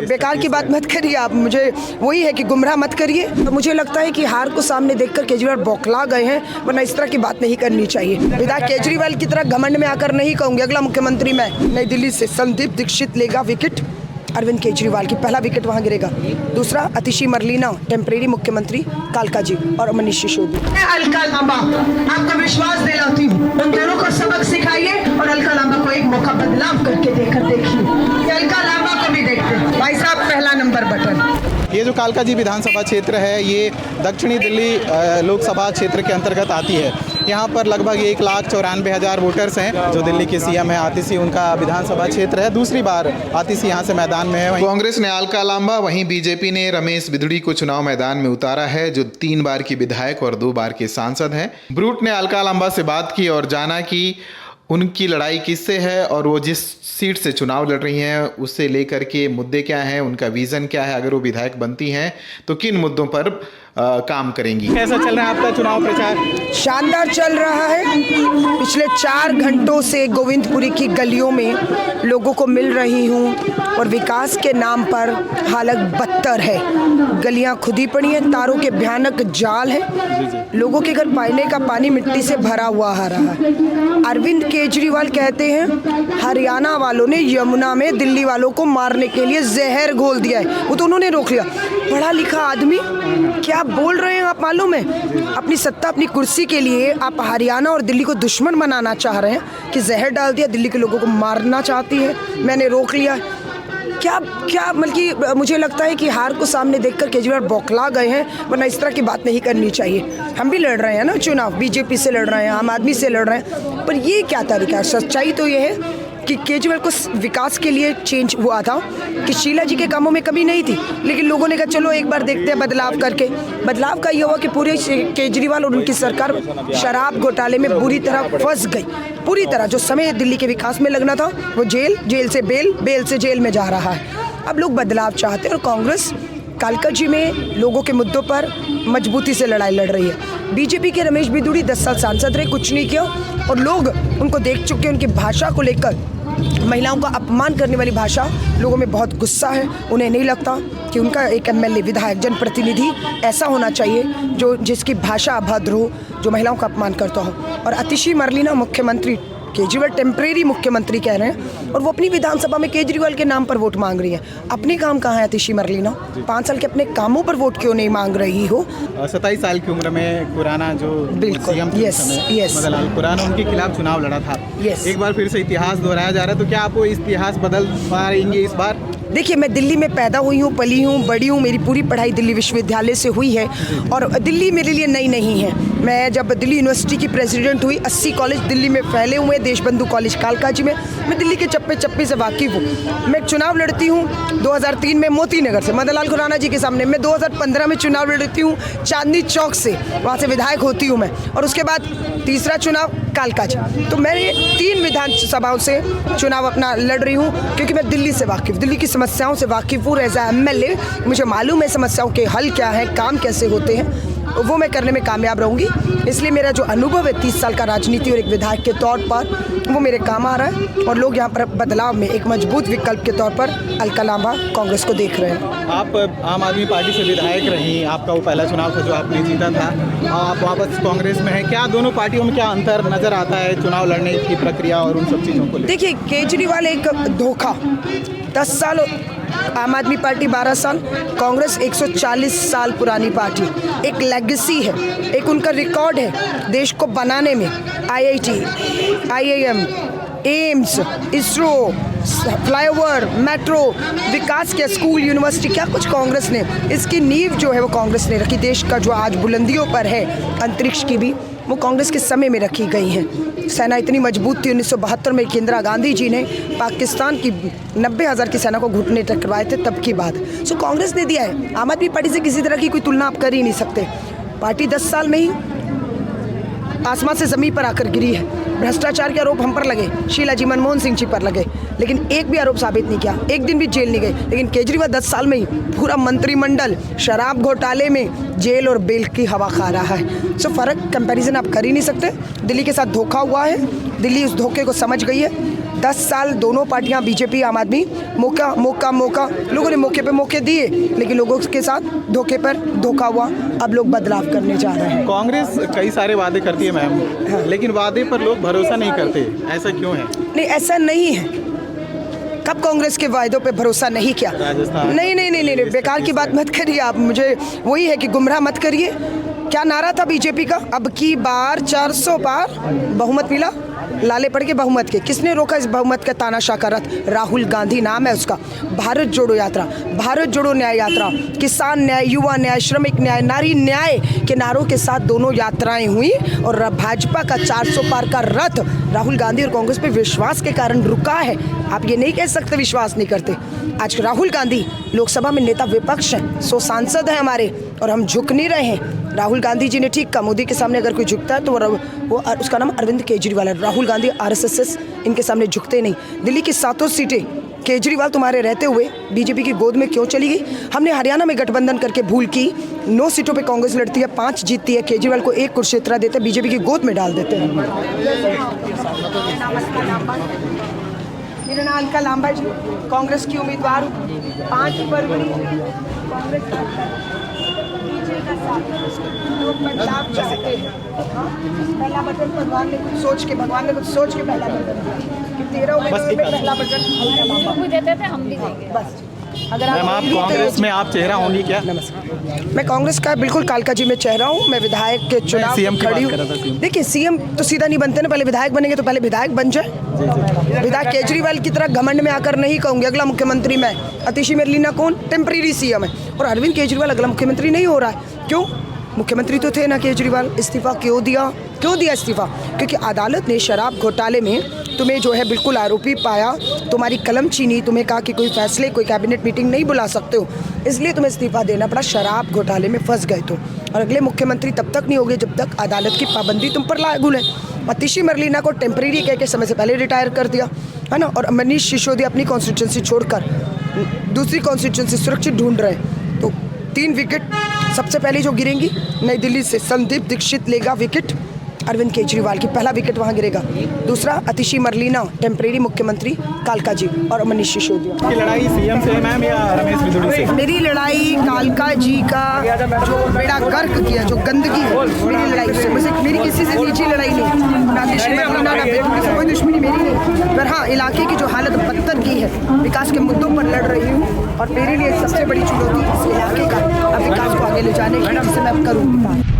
बेकार की बात मत करिए आप, मुझे वही है कि गुमराह मत करिए। तो मुझे लगता है कि हार को सामने देखकर केजरीवाल बौखला गए हैं, वरना इस तरह की बात नहीं करनी चाहिए। विधायक केजरीवाल की तरह घमंड में आकर नहीं कहूँगी अगला मुख्यमंत्री मैं। नई दिल्ली से संदीप दीक्षित लेगा विकेट अरविंद केजरीवाल की, पहला विकेट वहां गिरेगा। दूसरा अतिशी मरलीना टेम्परेरी मुख्यमंत्री कालका जी और मनीष सिसोदिया। अलका लांबा आपको विश्वास दिलाती हूँ, उन दोनों को सबक सिखाइए और अलका लांबा को एक मौका बदलाव करके देखिए। अलका लांबा को भी देखते हैं। भाई साहब पहला नंबर बटन। ये जो कालका जी विधानसभा क्षेत्र है ये दक्षिणी दिल्ली लोकसभा क्षेत्र के अंतर्गत आती है। यहाँ पर लगभग 1,94,000 वोटर्स हैं। जो दिल्ली के सीएम है आतिशी, उनका विधानसभा क्षेत्र है। दूसरी बार आतिशी यहाँ से मैदान में है। कांग्रेस ने अलका लांबा, वहीं बीजेपी ने रमेश बिधुड़ी को चुनाव मैदान में उतारा है, जो 3 बार की विधायक और 2 बार के सांसद हैं। ब्रूट ने अलका लांबा से बात की और जाना कि उनकी लड़ाई किससे है और वो जिस सीट से चुनाव लड़ रही हैं उससे लेकर के मुद्दे क्या हैं, उनका विज़न क्या है, अगर वो विधायक बनती हैं तो किन मुद्दों पर काम करेंगी। कैसा चल रहा है आपका चुनाव प्रचार? शानदार चल रहा है। पिछले 4 घंटों से गोविंदपुरी की गलियों में लोगों को मिल रही हूँ और विकास के नाम पर हालत बदतर है। गलियाँ खुदी पड़ी हैं, तारों के भयानक जाल है, लोगों के घर पीने का पानी मिट्टी से भरा हुआ आ रहा है। अरविंद केजरीवाल कहते हैं हरियाणा वालों ने यमुना में दिल्ली वालों को मारने के लिए जहर घोल दिया है, वो तो उन्होंने रोक लिया। पढ़ा लिखा आदमी क्या बोल रहे हैं आप मालूम है? अपनी सत्ता अपनी कुर्सी के लिए आप हरियाणा और दिल्ली को दुश्मन बनाना चाह रहे हैं कि जहर डाल दिया, दिल्ली के लोगों को मारना चाहती है, मैंने रोक लिया। क्या बल्कि मुझे लगता है कि हार को सामने देखकर केजरीवाल बौखला गए हैं, वरना इस तरह की बात नहीं करनी चाहिए। हम भी लड़ रहे हैं ना चुनाव, बीजेपी से लड़ रहे हैं, आम आदमी से लड़ रहे हैं, पर ये क्या तरीका है? सच्चाई तो ये है कि केजरीवाल को विकास के लिए चेंज हुआ था कि शीला जी के कामों में कमी नहीं थी, लेकिन लोगों ने कहा चलो एक बार देखते हैं बदलाव करके। बदलाव का ये हुआ कि पूरे केजरीवाल और उनकी सरकार शराब घोटाले में बुरी तरह फंस गई। पूरी तरह जो समय दिल्ली के विकास में लगना था वो जेल से बेल से जेल में जा रहा है। अब लोग बदलाव चाहते हैं और कांग्रेस कालका जी में लोगों के मुद्दों पर मजबूती से लड़ाई लड़ रही है। बीजेपी के रमेश बिधूड़ी 10 साल सांसद रहे, कुछ नहीं किया और लोग उनको देख चुके, उनकी भाषा को लेकर, महिलाओं का अपमान करने वाली भाषा, लोगों में बहुत गुस्सा है। उन्हें नहीं लगता कि उनका एक एमएलए, विधायक, जनप्रतिनिधि ऐसा होना चाहिए जो जिसकी भाषा अभद्र हो, जो महिलाओं का अपमान करता हो। और अतिशी मरलीना मुख्यमंत्री, केजरीवाल टेम्परेरी मुख्यमंत्री कह रहे हैं और वो अपनी विधानसभा में केजरीवाल के नाम पर वोट मांग रही है। अपने काम कहाँ है अतिशी मरलीना? 5 साल के अपने कामों पर वोट क्यों नहीं मांग रही हो? 27 साल की उम्र में खुराना जो सीएम थे उस समय, मदनलाल खुराना, उनके खिलाफ चुनाव लड़ा था। एक बार फिर से इतिहास दोहराया जा रहा है, तो क्या आप वो इतिहास बदल पाएंगे इस बार? देखिए, मैं दिल्ली में पैदा हुई हूँ, पली हूँ, बड़ी हूँ, मेरी पूरी पढ़ाई दिल्ली विश्वविद्यालय से हुई है और दिल्ली मेरे लिए नई नहीं है। मैं जब दिल्ली यूनिवर्सिटी की प्रेसिडेंट हुई, 80 कॉलेज दिल्ली में फैले हुए, देशबंधु कॉलेज कालका जी में, मैं दिल्ली के चप्पे चप्पे से वाकिफ़ हूँ। मैं चुनाव लड़ती हूँ 2003 में मोती नगर से मदनलाल खुराना जी के सामने। मैं 2015 में चुनाव लड़ती हूँ चांदनी चौक से, वहाँ से विधायक होती हूँ मैं, और उसके बाद तीसरा चुनाव कालका जी। तो मैंने 3 विधानसभाओं से चुनाव अपना लड़ रही हूँ क्योंकि मैं दिल्ली से वाकिफ़, दिल्ली की समस्याओं से वाकिफ़ हूँ। एज एमएलए मुझे मालूम है समस्याओं के हल क्या हैं, काम कैसे होते हैं, वो मैं करने में कामयाब रहूँगी। इसलिए मेरा जो अनुभव है 30 साल का राजनीति और एक विधायक के तौर पर, वो मेरे काम आ रहा है और लोग यहाँ पर बदलाव में एक मजबूत विकल्प के तौर पर अलका लांबा कांग्रेस को देख रहे हैं। आप आम आदमी पार्टी से विधायक रही, आपका वो पहला चुनाव था जो आपने जीता था, आप वापस कांग्रेस में हैं, क्या दोनों पार्टियों में क्या अंतर नज़र आता है चुनाव लड़ने की प्रक्रिया और उन सब चीज़ों को? देखिए, केजरीवाल एक धोखा, 10 साल आम आदमी पार्टी, 12 साल कांग्रेस, 140 साल पुरानी पार्टी, एक लेगेसी है, एक उनका रिकॉर्ड है देश को बनाने में। IIT, IIM, AIIMS, ISRO, flyover, metro, विकास के स्कूल, यूनिवर्सिटी, क्या कुछ कांग्रेस ने, इसकी नींव जो है वो कांग्रेस ने रखी। देश का जो आज बुलंदियों पर है, अंतरिक्ष की भी, वो कांग्रेस के समय में रखी गई हैं। सेना इतनी मजबूत थी 1972 में कि इंदिरा गांधी जी ने पाकिस्तान की 90,000 की सेना को घुटने टकराए थे, तब की बात। सो कांग्रेस ने दिया है। आम आदमी पार्टी से किसी तरह की कोई तुलना आप कर ही नहीं सकते। पार्टी 10 साल में ही आसमान से ज़मीन पर आकर गिरी है। भ्रष्टाचार के आरोप हम पर लगे, शीला जी, मनमोहन सिंह जी पर लगे, लेकिन एक भी आरोप साबित नहीं किया, एक दिन भी जेल नहीं गए। लेकिन केजरीवाल 10 साल में ही पूरा मंत्रिमंडल शराब घोटाले में जेल और बेल की हवा खा रहा है। सो फ़र्क कंपैरिजन आप कर ही नहीं सकते। दिल्ली के साथ धोखा हुआ है, दिल्ली उस धोखे को समझ गई है। 10 साल दोनों पार्टियां बीजेपी आम आदमी मौका लोगों ने मौके पे मौके दिए, लेकिन लोगों के साथ धोखे पर धोखा हुआ। अब लोग बदलाव करने जा रहे हैं। कांग्रेस कई सारे वादे करती है मैम, लेकिन वादे पर लोग भरोसा नहीं करते, ऐसा क्यों है? नहीं, ऐसा नहीं है। कब कांग्रेस के वायदों पे भरोसा नहीं किया? नहीं, बेकार की बात मत करिए आप। मुझे वही है कि गुमराह मत करिए। क्या नारा था बीजेपी का? अब की बार 400 पार बहुमत मिला, लाले पड़ के बहुमत के। किसने रोका इस बहुमत का तानाशाह का रथ? राहुल गांधी नाम है उसका। भारत जोड़ो यात्रा, भारत जोड़ो न्याय यात्रा, किसान न्याय, युवा न्याय, श्रमिक न्याय, नारी न्याय के नारों के साथ दोनों यात्राएं हुई और भाजपा का 400 पार का रथ राहुल गांधी और कांग्रेस पे विश्वास के कारण रुका है। आप ये नहीं कह सकते विश्वास नहीं करते। आज राहुल गांधी लोकसभा में नेता विपक्ष हैं, 100 सांसद हैं हमारे, और हम झुक नहीं रहे हैं। राहुल गांधी जी ने ठीक कहा, मोदी के सामने अगर कोई झुकता है तो वो उसका नाम अरविंद केजरीवाल है। राहुल गांधी RSS इनके सामने झुकते नहीं। दिल्ली की 7 सीटें केजरीवाल तुम्हारे रहते हुए बीजेपी की गोद में क्यों चली गई? हमने हरियाणा में गठबंधन करके भूल की। 9 सीटों पे कांग्रेस लड़ती है, 5 जीतती है। केजरीवाल को 1 कुरुक्षेत्र देते, बीजेपी की गोद में डाल देते हैं। मेरा नाम अलका लांबा जी, कांग्रेस की उम्मीदवार हूँ। 5 फरवरी कांग्रेस लोग बदलाव चाहते हैं। पहला बटन भगवान ने कुछ सोच के पहला बटन कि 13 उम्मीदवार में पहला बटन देते थे, हम भी देंगे। बस अगर मैम आप कांग्रेस में आप चेहरा होंगी क्या? नमस्कार, मैं कांग्रेस का बिल्कुल कालका जी में चेहरा हूँ। मैं विधायक के चुनाव CM की खड़ी बात कर रहा था, हूँ। देखिए, CM तो सीधा नहीं बनते ना, पहले विधायक बनेंगे तो पहले विधायक बन जाए। विधायक केजरीवाल की तरह घमंड में आकर नहीं कहूँगी अगला मुख्यमंत्री मैं। अतिशी मेरलीना कौन? टेम्परेरी CM है। और अरविंद केजरीवाल अगला मुख्यमंत्री नहीं हो रहा है। क्यों? मुख्यमंत्री तो थे ना केजरीवाल। इस्तीफा क्यों दिया इस्तीफा? क्योंकि अदालत ने शराब घोटाले में तुम्हें जो है बिल्कुल आरोपी पाया, तुम्हारी कलम छीनी, तुम्हें कहा कि कोई फैसले, कोई कैबिनेट मीटिंग नहीं बुला सकते हो, इसलिए तुम्हें इस्तीफा देना पड़ा। शराब घोटाले में फंस गए तो, और अगले मुख्यमंत्री तब तक नहीं होगे जब तक अदालत की पाबंदी तुम पर लागू है। अतिशी मरलीना को टेम्परेरी कह के समय से पहले रिटायर कर दिया है ना, और मनीष सिसोदिया अपनी कॉन्स्टिट्यूंसी छोड़कर दूसरी कॉन्स्टिट्यूंसी सुरक्षित ढूंढ रहे हैं। तो 3 विकेट सबसे पहले जो गिरेंगी नई दिल्ली से संदीप दीक्षित लेगा विकेट अरविंद केजरीवाल की, पहला विकेट वहाँ गिरेगा। दूसरा अतिशी मरलीना टेम्परेरी मुख्यमंत्री कालका जी और मनीष सिसोदिया की लड़ाई CM से मैम या रमेश बिधूड़ी से? मेरी लड़ाई कालका जी का जो बेड़ा गर्क किया, जो गंदगी है, मेरी लड़ाई उससे। मुझे मेरी किसी से निजी लड़ाई नहीं, ना अतिशी मरलीना ना बिधूड़ी से कोई दुश्मनी मेरी नहीं। पर हाँ, इलाके की जो हालत बदतर की है, विकास के मुद्दों पर लड़ रही हूँ और मेरे लिए सबसे बड़ी चुनौती इस इलाके का अब विकास को आगे ले जाने की, जिसे मैं अब करूँ।